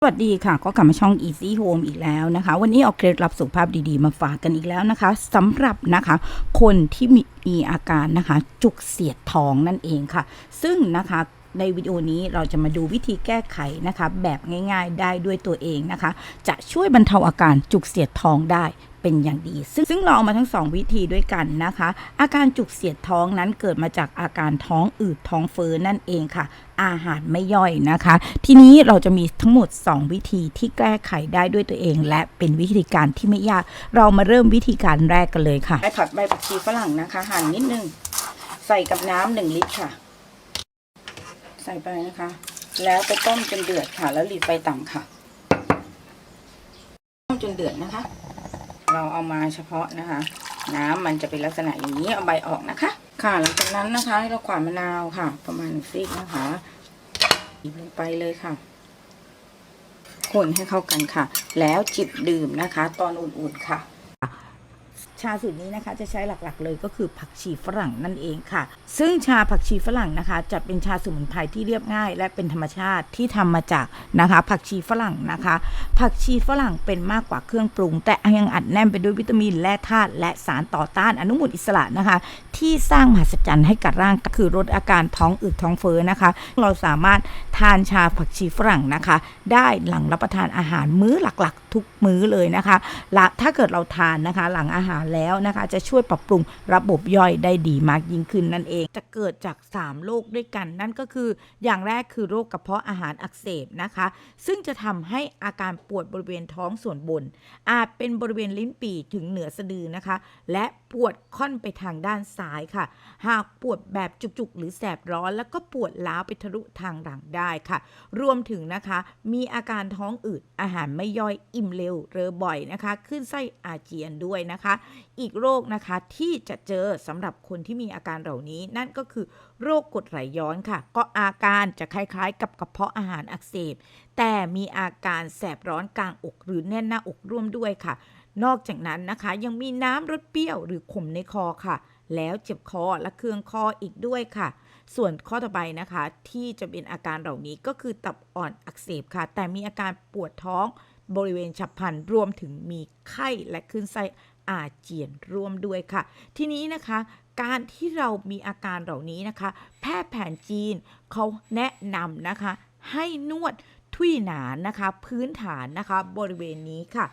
สวัสดีค่ะก็กลับมาช่อง Easy Home อีกแล้วนะคะวันนี้เอาเคล็ดลับสุขภาพดีๆมาฝากกันอีกแล้วนะคะสำหรับนะคะคนที่มีอาการนะคะจุกเสียดท้องนั่นเองค่ะซึ่งนะคะในวิดีโอนี้เราจะมาดูวิธีแก้ไขนะคะแบบง่ายๆได้ด้วยตัวเองนะคะจะช่วยบรรเทาอาการจุกเสียดท้องได้เป็นอย่างดีซึ่งเราเอามาทั้ง2วิธีด้วยกันนะคะอาการจุกเสียดท้องนั้นเกิดมาจากอาการท้องอืดท้องเฟ้อนั่นเองค่ะอาหารไม่ย่อยนะคะทีนี้เราจะมีทั้งหมด2วิธีที่แก้ไขได้ด้วยตัวเองและเป็นวิธีการที่ไม่ยากเรามาเริ่มวิธีการแรกกันเลยค่ะใบผักชีฝรั่งนะคะหั่นนิดนึงใส่กับน้ำ1 ลิตรค่ะใส่ไปนะคะแล้วไปต้มจนเดือดค่ะแล้วหลีไฟต่ำค่ะต้มจนเดือดนะคะเราเอามาเฉพาะนะคะน้ำมันจะเป็นลักษณะอย่างนี้เอาใบออกนะคะค่ะหลังจากนั้นนะคะให้เราขวานมะนาวค่ะประมาณ1 ซีกนะคะหยิบลงไปเลยค่ะคนให้เข้ากันค่ะแล้วจิบดื่มนะคะตอนอุ่นๆค่ะชาสูตรนี้นะคะจะใช้หลักๆเลยก็คือผักชีฝรั่งนั่นเองค่ะซึ่งชาผักชีฝรั่งนะคะจะเป็นชาสมุนไพรที่เรียบง่ายและเป็นธรรมชาติที่ทำมาจากนะคะผักชีฝรั่งนะคะผักชีฝรั่งเป็นมากกว่าเครื่องปรุงแต่ยังอัดแน่นไปด้วยวิตามินและธาตุและสารต่อต้านอนุมูลอิสระนะคะที่สร้างมหัศจรรย์ให้กับร่างกายคือลดอาการท้องอืดท้องเฟ้อนะคะเราสามารถทานชาผักชีฝรั่งนะคะได้หลังรับประทานอาหารมื้อหลักๆทุกมื้อเลยนะคะและถ้าเกิดเราทานนะคะหลังอาหารแล้วนะคะจะช่วยปรับปรุงระบบย่อยได้ดีมากยิ่งขึ้นนั่นเองจะเกิดจาก3โรคด้วยกันนั่นก็คืออย่างแรกคือโรคกระเพาะอาหารอักเสบนะคะซึ่งจะทำให้อาการปวดบริเวณท้องส่วนบนอาจเป็นบริเวณลิ้นปี่ถึงเหนือสะดือนะคะและปวดค่อนไปทางด้านซ้ายค่ะหากปวดแบบจุกๆหรือแสบร้อนแล้วก็ปวดล้าวไปทะลุทางหลังได้ค่ะรวมถึงนะคะมีอาการท้องอืดอาหารไม่ย่อยอิ่มเร็วเรอบ่อยนะคะขึ้นไส้อาเจียนด้วยนะคะอีกโรคนะคะที่จะเจอสำหรับคนที่มีอาการเหล่านี้นั่นก็คือโรคกรดไหลย้อนค่ะก็อาการจะคล้ายๆกับกระเพาะอาหารอักเสบแต่มีอาการแสบร้อนกลางอกหรือแน่นหน้าอกร่วมด้วยค่ะนอกจากนั้นนะคะยังมีน้ำรสเปรี้ยวหรือขมในคอค่ะแล้วเจ็บคอและเคืองคออีกด้วยค่ะส่วนข้อต่อไปนะคะที่จะเป็นอาการเหล่านี้ก็คือตับอ่อนอักเสบค่ะแต่มีอาการปวดท้องบริเวณฉับพลันรวมถึงมีไข้และคลื่นไส้อาเจียนร่วมด้วยค่ะทีนี้นะคะการที่เรามีอาการเหล่านี้นะคะแพทย์แผนจีนเขาแนะนำนะคะให้นวดทุยหนานนะคะพื้นฐานนะคะบริเวณนี้ค่ะ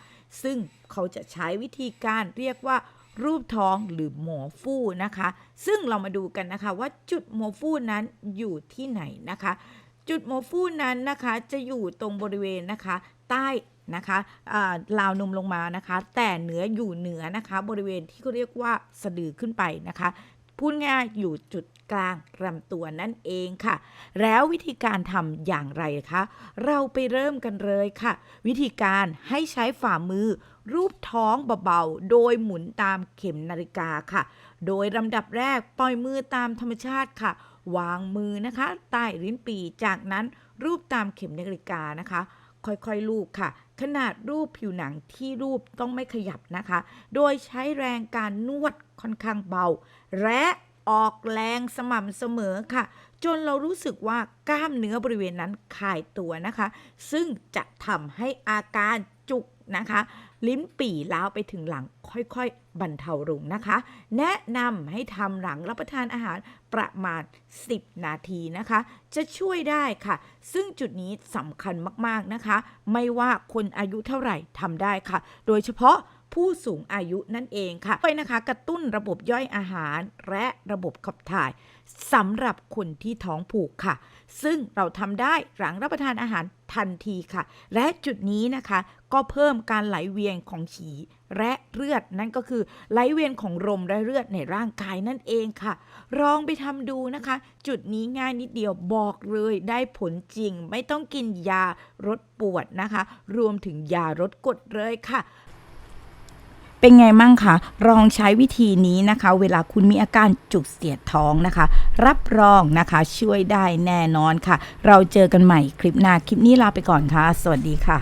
ซึ่งเขาจะใช้วิธีการเรียกว่ารูปท้องหรือหมอฟู่นะคะซึ่งเรามาดูกันนะคะว่าจุดหมอฟู่นั้นอยู่ที่ไหนนะคะจุดหมอฟู่นั้นนะคะจะอยู่ตรงบริเวณนะคะใต้นะคะราวนมลงมานะคะแต่เหนือนะคะบริเวณที่เขาเรียกว่าสะดือขึ้นไปนะคะพูดง่ายอยู่จุดกลางลำตัวนั่นเองค่ะแล้ววิธีการทำอย่างไรคะเราไปเริ่มกันเลยค่ะวิธีการให้ใช้ฝ่ามือรูปท้องเบาๆโดยหมุนตามเข็มนาฬิกาค่ะโดยลำดับแรกปล่อยมือตามธรรมชาติค่ะวางมือนะคะใต้ลิ้นปี่จากนั้นรูปตามเข็มนาฬิกานะคะค่อยๆลูบค่ะขนาดรูปผิวหนังที่รูปต้องไม่ขยับนะคะโดยใช้แรงการนวดค่อนข้างเบาและออกแรงสม่ำเสมอค่ะจนเรารู้สึกว่ากล้ามเนื้อบริเวณนั้นคลายตัวนะคะซึ่งจะทำให้อาการจุกนะคะลิ้นปี่ล้าวไปถึงหลังค่อยๆบรรเทาลงนะคะแนะนำให้ทำหลังรับประทานอาหารประมาณ10 นาทีนะคะจะช่วยได้ค่ะซึ่งจุดนี้สำคัญมากๆนะคะไม่ว่าคนอายุเท่าไหร่ทำได้ค่ะโดยเฉพาะผู้สูงอายุนั่นเองค่ะด้วยนะคะกระตุ้นระบบย่อยอาหารและระบบขับถ่ายสำหรับคนที่ท้องผูกค่ะซึ่งเราทำได้หลังรับประทานอาหารทันทีค่ะและจุดนี้นะคะก็เพิ่มการไหลเวียนของฉี่และเลือดนั่นก็คือไหลเวียนของลมและเลือดในร่างกายนั่นเองค่ะลองไปทำดูนะคะจุดนี้ง่ายนิดเดียวบอกเลยได้ผลจริงไม่ต้องกินยาลดปวดนะคะรวมถึงยาลดกรดเลยค่ะเป็นไงมั่งคะลองใช้วิธีนี้นะคะเวลาคุณมีอาการจุกเสียดท้องนะคะรับรองนะคะช่วยได้แน่นอนค่ะเราเจอกันใหม่คลิปหน้าคลิปนี้ลาไปก่อนค่ะสวัสดีค่ะ